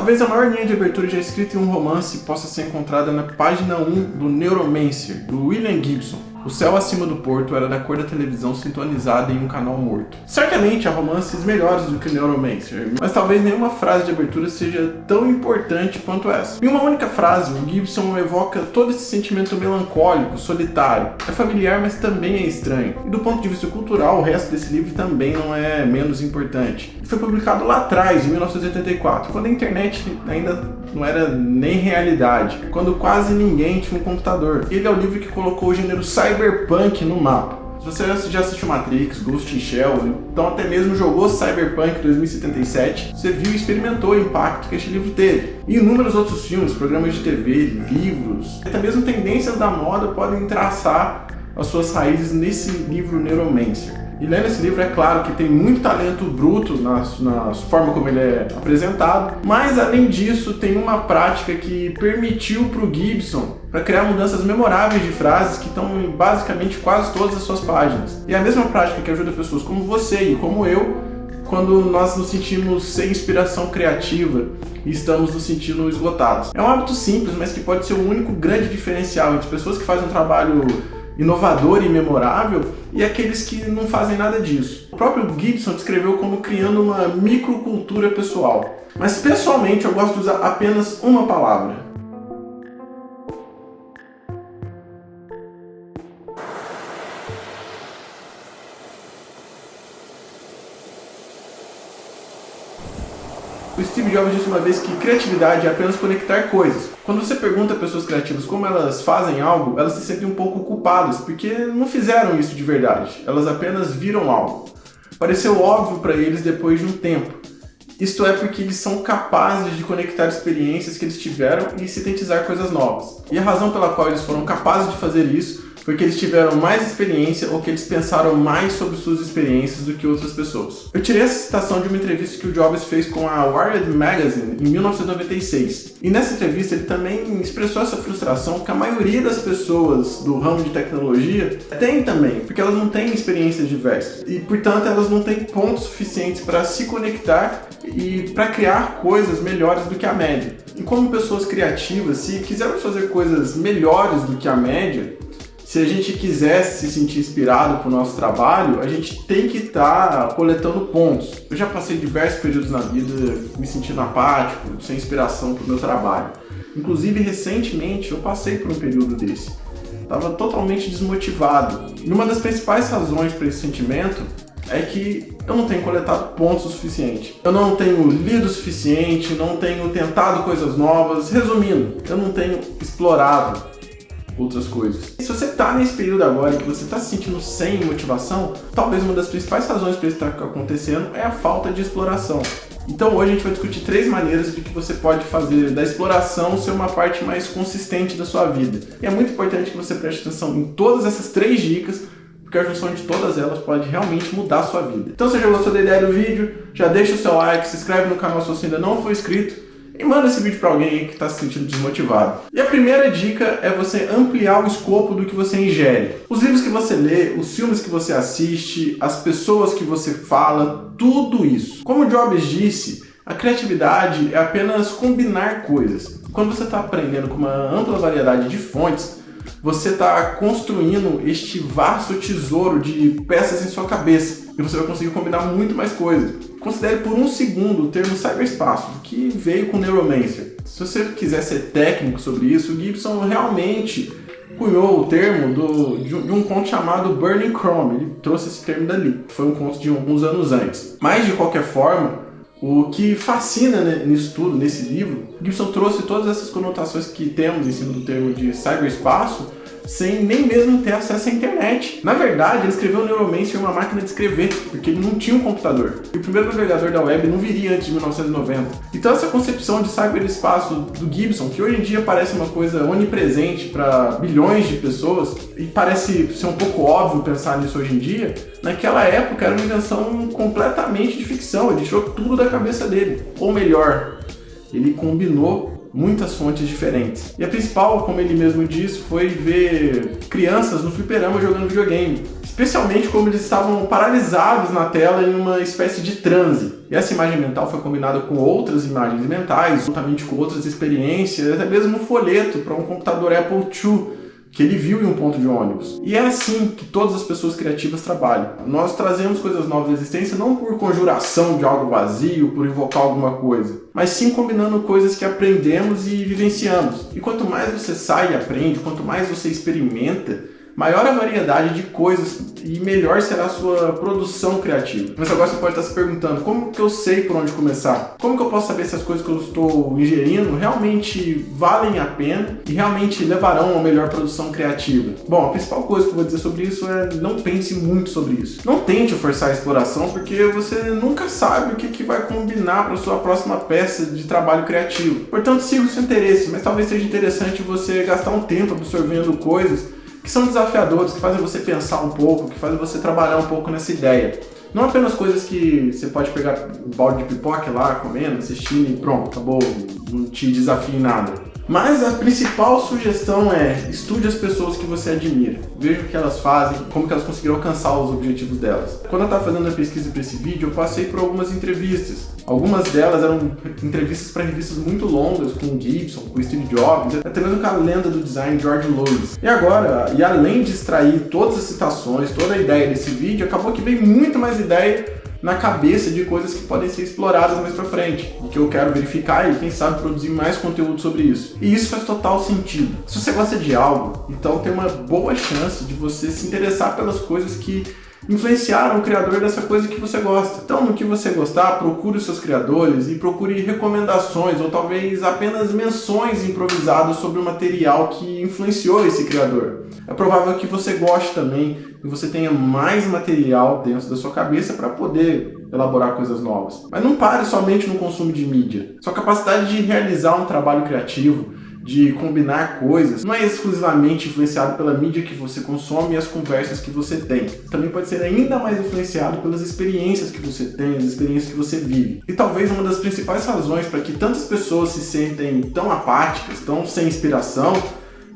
Talvez a maior linha de abertura já escrita em um romance possa ser encontrada na página 1 do Neuromancer, do William Gibson. O céu acima do porto era da cor da televisão sintonizada em um canal morto. Certamente há romances melhores do que o Neuromancer, mas talvez nenhuma frase de abertura seja tão importante quanto essa. Em uma única frase, o Gibson evoca todo esse sentimento melancólico, solitário. É familiar, mas também é estranho. E do ponto de vista cultural, o resto desse livro também não é menos importante. Foi publicado lá atrás, em 1984, quando a internet ainda não era nem realidade, quando quase ninguém tinha um computador. Ele é o livro que colocou o gênero cyberpunk no mapa. Se você já assistiu Matrix, Ghost in Shell, então até mesmo jogou Cyberpunk 2077, você viu e experimentou o impacto que este livro teve. E inúmeros outros filmes, programas de TV, livros, até mesmo tendências da moda podem traçar as suas raízes nesse livro Neuromancer. E lendo esse livro, é claro que tem muito talento bruto na forma como ele é apresentado, mas além disso tem uma prática que permitiu para o Gibson para criar mudanças memoráveis de frases que estão em basicamente quase todas as suas páginas. E é a mesma prática que ajuda pessoas como você e como eu quando nós nos sentimos sem inspiração criativa e estamos nos sentindo esgotados. É um hábito simples, mas que pode ser o único grande diferencial entre pessoas que fazem um trabalho inovador e memorável e aqueles que não fazem nada disso. O próprio Gibson descreveu como criando uma microcultura pessoal. Mas pessoalmente eu gosto de usar apenas uma palavra. O Steve Jobs disse uma vez que criatividade é apenas conectar coisas. Quando você pergunta a pessoas criativas como elas fazem algo, elas se sentem um pouco culpadas, porque não fizeram isso de verdade, elas apenas viram algo. Pareceu óbvio para eles depois de um tempo. Isto é porque eles são capazes de conectar experiências que eles tiveram e sintetizar coisas novas. E a razão pela qual eles foram capazes de fazer isso foi que eles tiveram mais experiência ou que eles pensaram mais sobre suas experiências do que outras pessoas. Eu tirei essa citação de uma entrevista que o Jobs fez com a Wired Magazine em 1996. E nessa entrevista ele também expressou essa frustração que a maioria das pessoas do ramo de tecnologia tem também, porque elas não têm experiências diversas. E, portanto, elas não têm pontos suficientes para se conectar e para criar coisas melhores do que a média. E como pessoas criativas, se quisermos fazer coisas melhores do que a média, se a gente quisesse se sentir inspirado por nosso trabalho, a gente tem que estar coletando pontos. Eu já passei diversos períodos na vida me sentindo apático, sem inspiração para o meu trabalho. Inclusive, recentemente, eu passei por um período desse. Estava totalmente desmotivado. E uma das principais razões para esse sentimento é que eu não tenho coletado pontos o suficiente. Eu não tenho lido o suficiente, não tenho tentado coisas novas. Resumindo, eu não tenho explorado outras coisas. E se você está nesse período agora que você está se sentindo sem motivação, talvez uma das principais razões para isso estar acontecendo é a falta de exploração. Então hoje a gente vai discutir 3 maneiras de que você pode fazer da exploração ser uma parte mais consistente da sua vida. E é muito importante que você preste atenção em todas essas 3 dicas, porque a junção de todas elas pode realmente mudar a sua vida. Então se você já gostou da ideia do vídeo, já deixa o seu like, se inscreve no canal se você ainda não for inscrito, e manda esse vídeo para alguém aí que está se sentindo desmotivado. E a primeira dica é você ampliar o escopo do que você ingere. Os livros que você lê, os filmes que você assiste, as pessoas que você fala, tudo isso. Como o Jobs disse, a criatividade é apenas combinar coisas. Quando você está aprendendo com uma ampla variedade de fontes, você está construindo este vasto tesouro de peças em sua cabeça e você vai conseguir combinar muito mais coisas. Considere por um segundo o termo cyberespaço, que veio com Neuromancer. Se você quiser ser técnico sobre isso, o Gibson realmente cunhou o termo de um conto chamado Burning Chrome. Ele trouxe esse termo dali, foi um conto de alguns anos antes. Mas, de qualquer forma, o que fascina nisso tudo, nesse livro, Gibson trouxe todas essas conotações que temos em cima do termo de cyberespaço sem nem mesmo ter acesso à internet. Na verdade, ele escreveu o Neuromancer em uma máquina de escrever, porque ele não tinha um computador. E o primeiro navegador da web não viria antes de 1990. Então essa concepção de cyberespaço do Gibson, que hoje em dia parece uma coisa onipresente para bilhões de pessoas, e parece ser um pouco óbvio pensar nisso hoje em dia, naquela época era uma invenção completamente de ficção. Ele tirou tudo da cabeça dele. Ou melhor, ele combinou muitas fontes diferentes. E a principal, como ele mesmo disse, foi ver crianças no fliperama jogando videogame. especialmente como eles estavam paralisados na tela em uma espécie de transe. E essa imagem mental foi combinada com outras imagens mentais, juntamente com outras experiências, até mesmo um folheto para um computador Apple II, que ele viu em um ponto de ônibus. E é assim que todas as pessoas criativas trabalham. Nós trazemos coisas novas à existência não por conjuração de algo vazio, por invocar alguma coisa, mas sim combinando coisas que aprendemos e vivenciamos. E quanto mais você sai e aprende, quanto mais você experimenta, maior a variedade de coisas e melhor será a sua produção criativa. Mas agora você pode estar se perguntando, como que eu sei por onde começar? Como que eu posso saber se as coisas que eu estou ingerindo realmente valem a pena e realmente levarão a uma melhor produção criativa? Bom, a principal coisa que eu vou dizer sobre isso é não pense muito sobre isso. Não tente forçar a exploração, porque você nunca sabe o que vai combinar para a sua próxima peça de trabalho criativo. Portanto, siga o seu interesse, mas talvez seja interessante você gastar um tempo absorvendo coisas que são desafiadores, que fazem você pensar um pouco, que fazem você trabalhar um pouco nessa ideia. Não apenas coisas que você pode pegar um balde de pipoca lá, comendo, assistindo e pronto, acabou, não te desafia em nada. Mas a principal sugestão é estude as pessoas que você admira. Veja o que elas fazem, como que elas conseguiram alcançar os objetivos delas. Quando eu estava fazendo a pesquisa para esse vídeo, eu passei por algumas entrevistas. Algumas delas eram entrevistas para revistas muito longas, com o Gibson, com o Steve Jobs, até mesmo com a lenda do design George Lois. E agora, e além de extrair todas as citações, toda a ideia desse vídeo, acabou que veio muito mais ideia na cabeça de coisas que podem ser exploradas mais pra frente, e que eu quero verificar e quem sabe produzir mais conteúdo sobre isso. E isso faz total sentido. Se você gosta de algo, então tem uma boa chance de você se interessar pelas coisas que influenciaram o criador dessa coisa que você gosta. Então, no que você gostar, procure os seus criadores e procure recomendações ou talvez apenas menções improvisadas sobre o material que influenciou esse criador. É provável que você goste também e você tenha mais material dentro da sua cabeça para poder elaborar coisas novas. Mas não pare somente no consumo de mídia. Sua capacidade de realizar um trabalho criativo, de combinar coisas, não é exclusivamente influenciado pela mídia que você consome e as conversas que você tem. Também pode ser ainda mais influenciado pelas experiências que você tem, as experiências que você vive. E talvez uma das principais razões para que tantas pessoas se sentem tão apáticas, tão sem inspiração,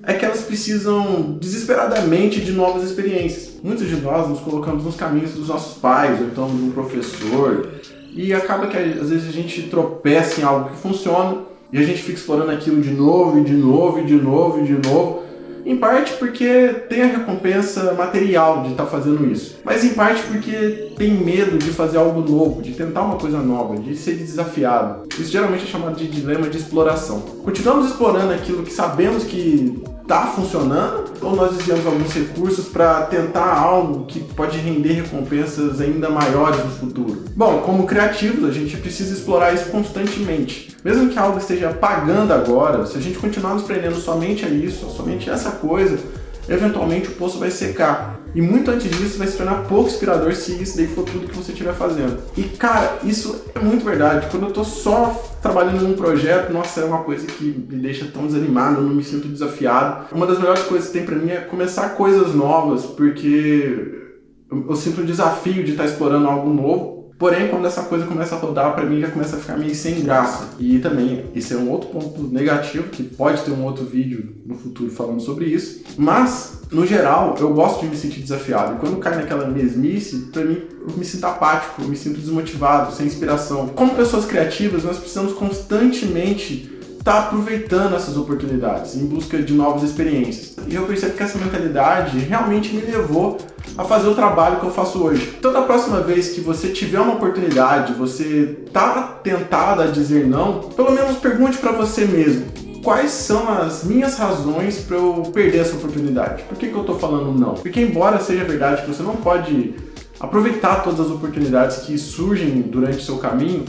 é que elas precisam desesperadamente de novas experiências. Muitos de nós nos colocamos nos caminhos dos nossos pais, ou então de um professor, e acaba que às vezes a gente tropeça em algo que funciona, e a gente fica explorando aquilo de novo, e de novo, e de novo, e de novo. Em parte porque tem a recompensa material de estar fazendo isso. Mas em parte porque tem medo de fazer algo novo, de tentar uma coisa nova, de ser desafiado. Isso geralmente é chamado de dilema de exploração. Continuamos explorando aquilo que sabemos que está funcionando, ou nós desviamos alguns recursos para tentar algo que pode render recompensas ainda maiores no futuro? Bom, como criativos, a gente precisa explorar isso constantemente. Mesmo que algo esteja pagando agora, se a gente continuar nos prendendo somente a isso, somente a essa coisa, eventualmente o poço vai secar. E muito antes disso vai se tornar pouco inspirador se isso daí for tudo que você estiver fazendo. E cara, isso é muito verdade. Quando eu tô só trabalhando num projeto, nossa, é uma coisa que me deixa tão desanimado, eu não me sinto desafiado. Uma das melhores coisas que tem pra mim é começar coisas novas, porque eu sinto um desafio de estar explorando algo novo. Porém, quando essa coisa começa a rodar, pra mim já começa a ficar meio sem graça. E também, esse é um outro ponto negativo, que pode ter um outro vídeo no futuro falando sobre isso. Mas, no geral, eu gosto de me sentir desafiado. E quando cai naquela mesmice, pra mim, eu me sinto apático, eu me sinto desmotivado, sem inspiração. Como pessoas criativas, nós precisamos constantemente estar aproveitando essas oportunidades, em busca de novas experiências. E eu percebo que essa mentalidade realmente me levou a fazer o trabalho que eu faço hoje. Então, da próxima vez que você tiver uma oportunidade, você tá tentado a dizer não, pelo menos pergunte para você mesmo: quais são as minhas razões para eu perder essa oportunidade? Por que eu tô falando não? Porque embora seja verdade que você não pode aproveitar todas as oportunidades que surgem durante o seu caminho,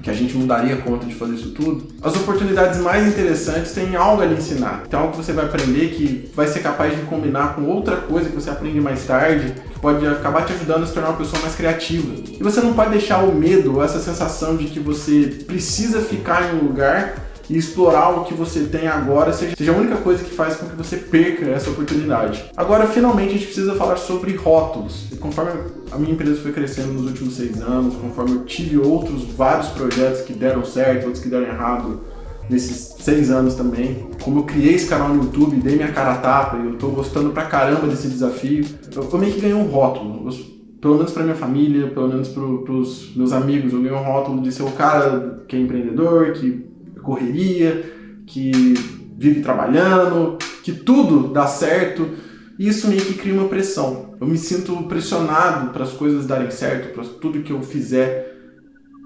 que a gente não daria conta de fazer isso tudo, as oportunidades mais interessantes têm algo a lhe ensinar. Tem algo que você vai aprender que vai ser capaz de combinar com outra coisa que você aprende mais tarde, que pode acabar te ajudando a se tornar uma pessoa mais criativa. E você não pode deixar o medo ou essa sensação de que você precisa ficar em um lugar e explorar o que você tem agora seja a única coisa que faz com que você perca essa oportunidade. Agora, finalmente, a gente precisa falar sobre rótulos. E conforme a minha empresa foi crescendo nos últimos 6 anos, conforme eu tive vários projetos que deram certo, outros que deram errado nesses 6 anos também. Como eu criei esse canal no YouTube, dei minha cara a tapa e eu tô gostando pra caramba desse desafio. Eu meio que ganhei um rótulo, pelo menos pra minha família, pelo menos pros meus amigos, eu ganhei um rótulo de ser o cara que é empreendedor, que correria, que vive trabalhando, que tudo dá certo. E isso meio que cria uma pressão. Eu me sinto pressionado para as coisas darem certo, para tudo que eu fizer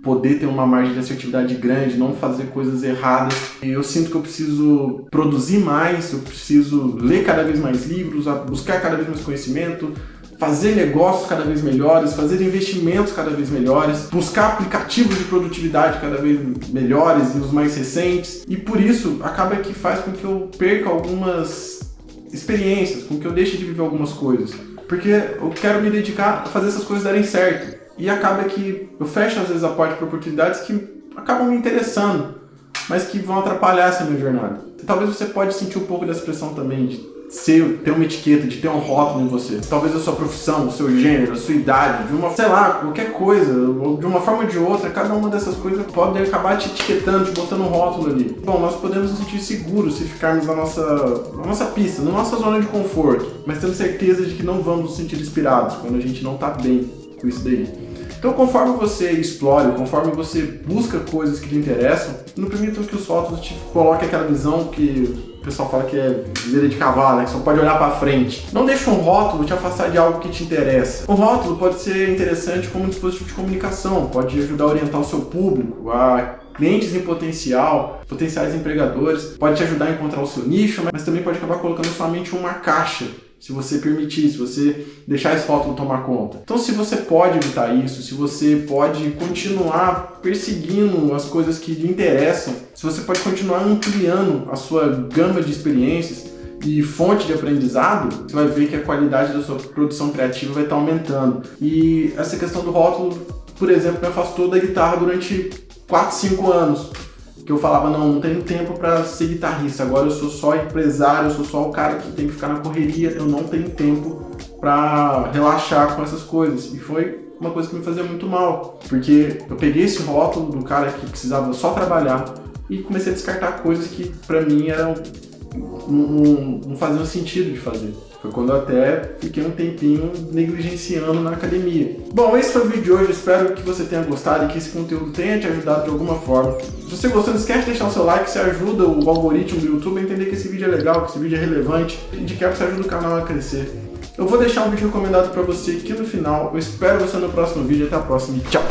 poder ter uma margem de assertividade grande, não fazer coisas erradas. E eu sinto que eu preciso produzir mais, eu preciso ler cada vez mais livros, buscar cada vez mais conhecimento, fazer negócios cada vez melhores, fazer investimentos cada vez melhores, buscar aplicativos de produtividade cada vez melhores e os mais recentes. E por isso acaba que faz com que eu perca algumas experiências, com que eu deixe de viver algumas coisas. Porque eu quero me dedicar a fazer essas coisas darem certo. E acaba que eu fecho às vezes a porta para oportunidades que acabam me interessando, mas que vão atrapalhar essa minha jornada. Talvez você pode sentir um pouco dessa pressão também de ter uma etiqueta, de ter um rótulo em você. Talvez a sua profissão, o seu gênero, a sua idade, de uma, sei lá, qualquer coisa, ou de uma forma ou de outra, cada uma dessas coisas pode acabar te etiquetando, te botando um rótulo ali. Bom, nós podemos nos sentir seguros se ficarmos na nossa pista, na nossa zona de conforto, mas temos certeza de que não vamos nos sentir inspirados quando a gente não tá bem com isso daí. Então, conforme você explore, conforme você busca coisas que lhe interessam, não permita que os rótulos te coloquem aquela visão que o pessoal fala que é viseira de cavalo, né? Que só pode olhar para frente. Não deixe um rótulo te afastar de algo que te interessa. Um rótulo pode ser interessante como um dispositivo de comunicação, pode ajudar a orientar o seu público, a clientes em potencial, potenciais empregadores, pode te ajudar a encontrar o seu nicho, mas também pode acabar colocando sua mente em uma caixa, se você permitir, se você deixar esse rótulo tomar conta. Então, se você pode evitar isso, se você pode continuar perseguindo as coisas que lhe interessam, se você pode continuar ampliando a sua gama de experiências e fonte de aprendizado, você vai ver que a qualidade da sua produção criativa vai estar aumentando. E essa questão do rótulo, por exemplo, me afastou da guitarra durante 4, 5 anos. Que eu falava, não tenho tempo para ser guitarrista, agora eu sou só empresário, eu sou só o cara que tem que ficar na correria, eu não tenho tempo para relaxar com essas coisas. E foi uma coisa que me fazia muito mal, porque eu peguei esse rótulo do cara que precisava só trabalhar e comecei a descartar coisas que para mim não faziam sentido de fazer. Foi quando eu até fiquei um tempinho negligenciando na academia. Bom, esse foi o vídeo de hoje, espero que você tenha gostado e que esse conteúdo tenha te ajudado de alguma forma. Se você gostou, não esquece de deixar o seu like, você ajuda o algoritmo do YouTube a entender que esse vídeo é legal, que esse vídeo é relevante e de que você ajuda o canal a crescer. Eu vou deixar um vídeo recomendado para você aqui no final, eu espero você no próximo vídeo, até a próxima e tchau!